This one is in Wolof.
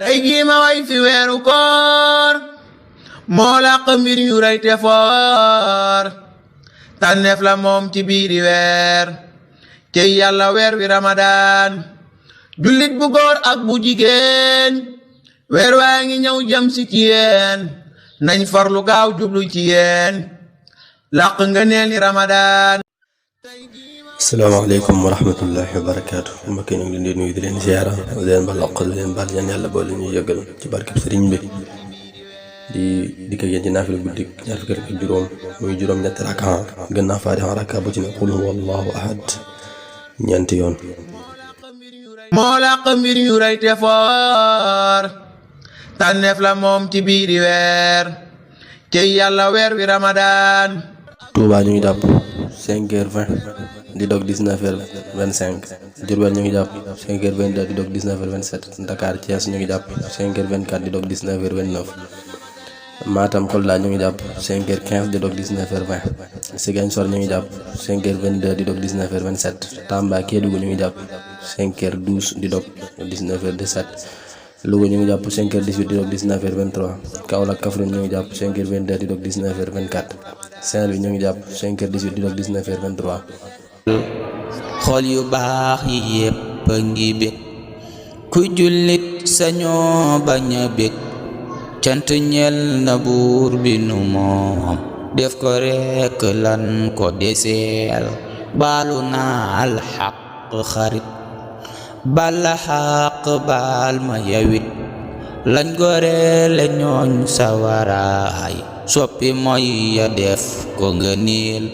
tey jii ma way fi weeru koor moo làq mbir yu rëy te foor tànneef la moom ci biiri weer cey yàlla weer wi ramadaan jullit bu góor ak bu jigéen weer waa ngi ñëw jëm si ci yéen nañ farlu gaaw jublu ci yéen làq nga neel ni ramadaan. asalaamaaleykum wa rahmatullahi wa barakaatu. mbokk yi ñu ngi leen di nuyu di leen ziara di leen baal àq di leen baal ñaan yàlla boole ñuy yëgal ci barkeb sëriñ bi di ko yéen ci naafila guddi ñaar fukki ak juróom muy juróom-ñetti rakaa gannaaw faatiha rakaa bu ci ne qul huwa allahu ahad ñeenti yoon. moo làq mbir yu rëy te foor tànneef la moom ci biiri weer cey yàlla weer wi ramadaan. Touba ñu ngi jàpp 5h20 di dog 19h25 Diourbel ñu ngi jàpp 5h22 di dog 19h27 Dakar Thiès ñu ngi jàpp 5h24 di dog 19h29 Matam Kolda ñu ngi jàpp 5h15 di dog 19h20 Ziguinchor ñu ngi jàpp 5h22 di dog 19h27 Tamba Kédougou ñu ngi jàpp 5h12 di dog 19h17 Louga ñu ngi jàpp 5h18 di dog 19h23 Kaolack Kaffrine ñu ngi jàpp 5h22 di dog 19h24 Saint-Louis ñu ngi jàpp 5h18 di dog 19h23. xool yu baax yi yépp a ngi bég ku jullit sañoo bañ a bég cant ñel na buur bi nu moom def ko rekk lan ko deseel baalu naa alxaq xarit bala xaq baal ma yawit lañ goreele ñooñ sawaraay soppi mooy ya def ko nga niil